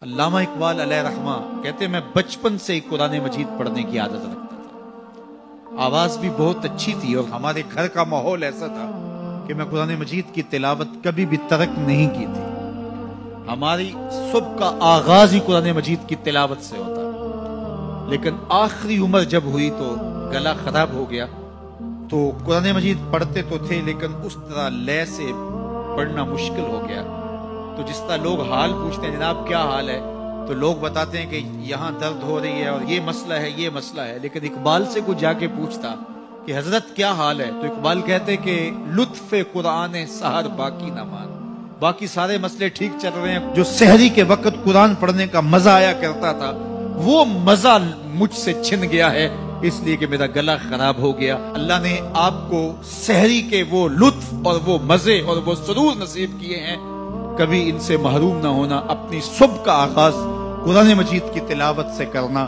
علامہ اقبال علیہ رحمہ کہتے ہیں میں بچپن سے ہی قرآن مجید پڑھنے کی عادت رکھتا تھا. آواز بھی بہت اچھی تھی اور ہمارے گھر کا ماحول ایسا تھا کہ میں قرآن مجید کی تلاوت کبھی بھی ترک نہیں کی تھی. ہماری صبح کا آغاز ہی قرآن مجید کی تلاوت سے ہوتا. لیکن آخری عمر جب ہوئی تو گلا خراب ہو گیا تو قرآن مجید پڑھتے تو تھے لیکن اس طرح لے سے پڑھنا مشکل ہو گیا. تو جس طرح لوگ حال پوچھتے ہیں جناب کیا حال ہے تو لوگ بتاتے ہیں کہ یہاں درد ہو رہی ہے اور یہ مسئلہ ہے یہ مسئلہ ہے. لیکن اقبال سے کوئی جا کے پوچھتا کہ حضرت کیا حال ہے تو اقبال کہتے کہ لطف قرآن سحر باقی نہ مان. باقی سارے مسئلے ٹھیک چل رہے ہیں. جو سحری کے وقت قرآن پڑھنے کا مزہ آیا کرتا تھا وہ مزہ مجھ سے چھن گیا ہے اس لیے کہ میرا گلا خراب ہو گیا. اللہ نے آپ کو سحری کے وہ لطف اور وہ مزے اور وہ سرور نصیب کیے ہیں. کبھی ان سے محروم نہ ہونا. اپنی صبح کا آغاز قرآن مجید کی تلاوت سے کرنا.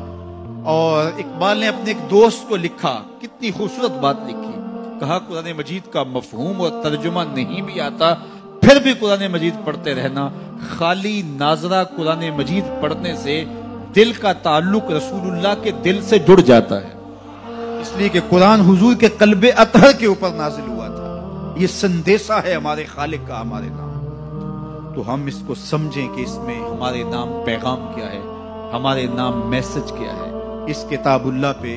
اور اقبال نے اپنے ایک دوست کو لکھا, کتنی خوبصورت بات لکھی. کہا قرآن مجید کا مفہوم اور ترجمہ نہیں بھی آتا پھر بھی قرآن مجید پڑھتے رہنا. خالی ناظرہ قرآن مجید پڑھنے سے دل کا تعلق رسول اللہ کے دل سے جڑ جاتا ہے. اس لیے کہ قرآن حضور کے قلب اطہر کے اوپر نازل ہوا تھا. یہ سندیسہ ہے ہمارے خالق کا ہمارے نام. تو ہم اس کو سمجھیں کہ اس میں ہمارے نام پیغام کیا ہے, ہمارے نام میسج کیا ہے. اس کتاب اللہ پہ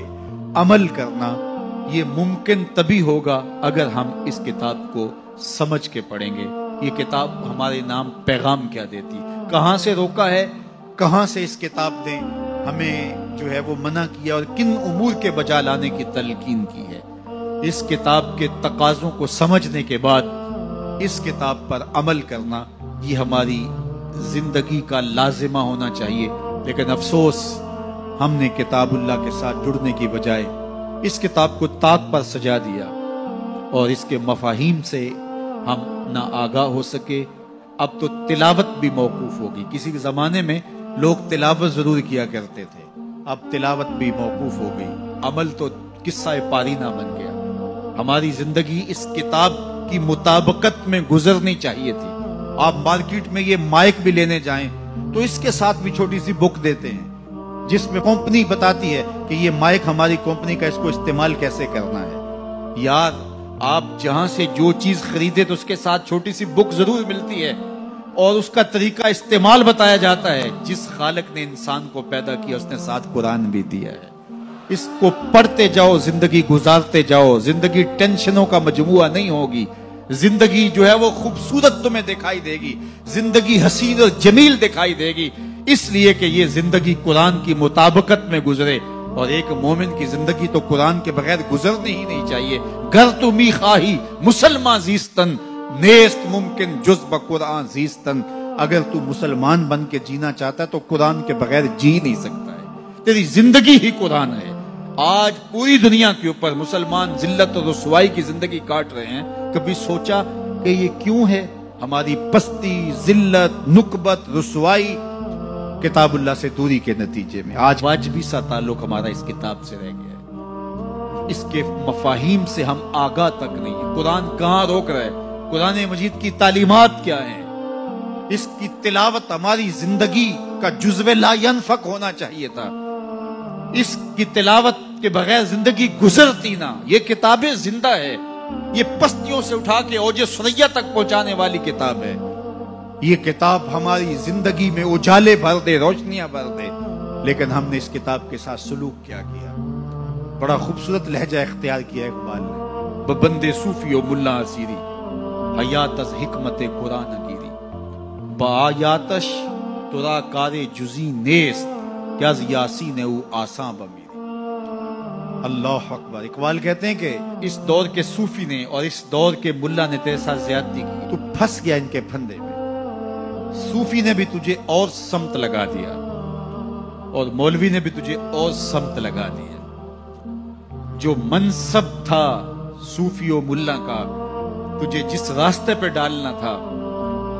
عمل کرنا یہ ممکن تبھی ہوگا اگر ہم اس کتاب کو سمجھ کے پڑھیں گے. یہ کتاب ہمارے نام پیغام کیا دیتی, کہاں سے روکا ہے, کہاں سے اس کتاب نے ہمیں جو ہے وہ منع کیا اور کن امور کے بجا لانے کی تلقین کی ہے. اس کتاب کے تقاضوں کو سمجھنے کے بعد اس کتاب پر عمل کرنا یہ ہماری زندگی کا لازمہ ہونا چاہیے. لیکن افسوس ہم نے کتاب اللہ کے ساتھ جڑنے کی بجائے اس کتاب کو طاق پر سجا دیا اور اس کے مفاہیم سے ہم نہ آگاہ ہو سکے. اب تو تلاوت بھی موقوف ہوگی. کسی زمانے میں لوگ تلاوت ضرور کیا کرتے تھے, اب تلاوت بھی موقوف ہو گئی. عمل تو قصہ پارینہ بن گیا. ہماری زندگی اس کتاب کی مطابقت میں گزرنی چاہیے تھی. آپ مارکیٹ میں یہ مائک بھی لینے جائیں تو اس کے ساتھ بھی چھوٹی سی بک دیتے ہیں جس میں کمپنی بتاتی ہے کہ یہ مائک ہماری کمپنی کا, اس کو استعمال کیسے کرنا ہے. یار آپ جہاں سے جو چیز خریدے تو اس کے ساتھ چھوٹی سی بک ضرور ملتی ہے اور اس کا طریقہ استعمال بتایا جاتا ہے. جس خالق نے انسان کو پیدا کیا اس نے ساتھ قرآن بھی دیا ہے. اس کو پڑھتے جاؤ, زندگی گزارتے جاؤ. زندگی ٹینشنوں کا مجموعہ نہیں ہوگی. زندگی جو ہے وہ خوبصورت تمہیں دکھائی دے گی. زندگی حسین اور جمیل دکھائی دے گی اس لیے کہ یہ زندگی قرآن کی مطابقت میں گزرے. اور ایک مومن کی زندگی تو قرآن کے بغیر گزرنی ہی نہیں چاہیے. گر تو می خواہی مسلمان زیستن نیست ممکن جز بقرآن زیستن. اگر تو مسلمان بن کے جینا چاہتا ہے تو قرآن کے بغیر جی نہیں سکتا ہے. تیری زندگی ہی قرآن ہے. آج پوری دنیا کے اوپر مسلمان ذلت اور رسوائی کی زندگی کاٹ رہے ہیں. کبھی سوچا کہ یہ کیوں ہے؟ ہماری پستی, ذلت, نکبت, رسوائی کتاب اللہ سے دوری کے نتیجے میں. آج واجبی سا تعلق ہمارا اس کتاب سے رہ گیا ہے. اس کے مفاہیم سے ہم آگاہ تک نہیں ہیں. قرآن کہاں روک رہا ہے, قرآن مجید کی تعلیمات کیا ہیں. اس کی تلاوت ہماری زندگی کا جزو لا ینفک ہونا چاہیے تھا. اس کی تلاوت کے بغیر زندگی گزرتی نہ. یہ کتابیں زندہ ہے. یہ پستیوں سے اٹھا کے اوج ثریا تک پہنچانے والی کتاب ہے. یہ کتاب ہماری زندگی میں اجالے بھر دے, روشنیاں بھر دے. لیکن ہم نے اس کتاب کے ساتھ سلوک کیا کیا. بڑا خوبصورت لہجہ اختیار کیا اقبال نے. ببندے صوفی و ملا اسیری حیات از حکمت قرآن گیری با آیاتش ترا کار جزی نیست کیا یاسین او آساں بمیری. اللہ اکبر. اقبال کہتے ہیں کہ اس دور کے صوفی نے اور اس دور کے ملا نے تیرے ساتھ زیادتی کی. تو پھنس گیا ان کے پھندے میں. صوفی نے بھی تجھے اور سمت لگا دیا اور مولوی نے بھی تجھے اور سمت لگا دیا. جو منصب تھا صوفی و ملا کا, تجھے جس راستے پہ ڈالنا تھا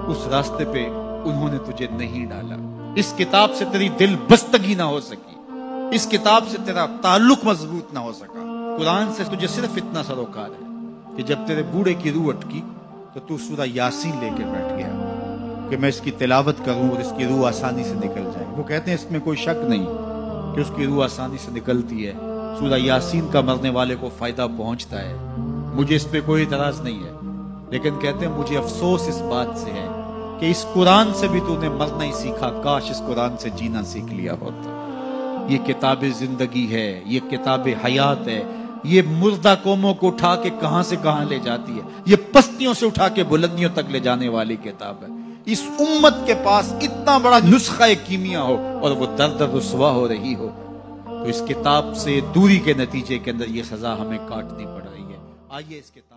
اس راستے پہ انہوں نے تجھے نہیں ڈالا. اس کتاب سے تیری دل بستگی نہ ہو سکی. اس کتاب سے تیرا تعلق مضبوط نہ ہو سکا. قرآن سے تجھے صرف اتنا سروکار ہے کہ جب تیرے بوڑھے کی روح اٹکی تو تو سورہ یاسین لے کے بیٹھ گیا. کہ میں اس کی تلاوت کروں اور اس کی روح آسانی سے نکل جائے. وہ کہتے ہیں اس میں کوئی شک نہیں کہ اس کی روح آسانی سے نکلتی ہے. سورہ یاسین کا مرنے والے کو فائدہ پہنچتا ہے. مجھے اس پہ کوئی اعتراض نہیں ہے، لیکن کہتے ہیں مجھے افسوس اس بات سے ہے کہ اس قرآن سے بھی تو نے مرنا ہی سیکھا، کاش اس قرآن سے جینا سیکھ لیا ہوتا. یہ کتاب زندگی ہے، یہ کتاب حیات ہے. یہ مردہ قوموں کو اٹھا کے کہاں سے کہاں لے جاتی ہے. یہ پستیوں سے اٹھا کے بلندیوں تک لے جانے والی کتاب ہے. اس امت کے پاس اتنا بڑا نسخہ کیمیا ہو اور وہ در در رسوا ہو رہی ہو، تو اس کتاب سے دوری کے نتیجے کے اندر یہ سزا ہمیں کاٹنی پڑ رہی ہے. آئیے اس کتاب